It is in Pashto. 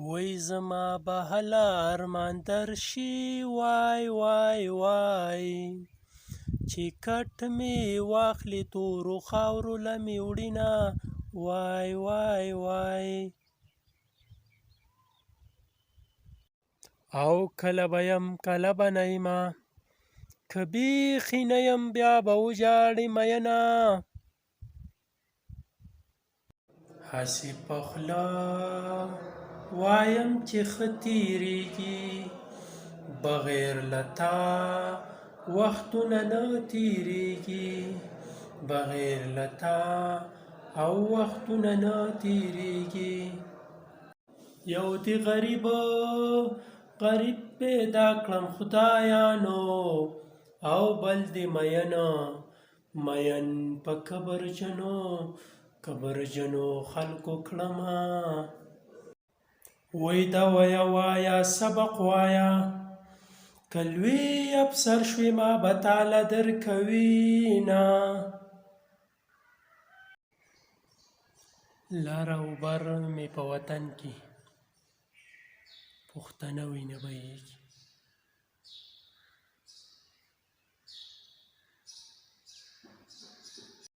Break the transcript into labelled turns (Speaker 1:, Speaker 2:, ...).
Speaker 1: وای زما به هله ارمان درشي وای وای وای چې کټ مې واخلي تورو خاورو له مې وړینه وای وای وای او کله به یم کله به نه یمه که بیخي نه یم بیا به وژاړې مینه هسې په خوله وایم چې ښه تېرېږي بغیر له تا وختونه نه تېرېږي بغیر له تا او وختونه نه تېرېږي یو دې غریب پیدا کړم خدایانو او بل دې مین په کبرجنو خلکو کړمه وای دا وایه سبق وایه که لوی افسر شوې ما به تاله درکوینه لر او بر مې په وطن کې پښتنه وینه بهیږي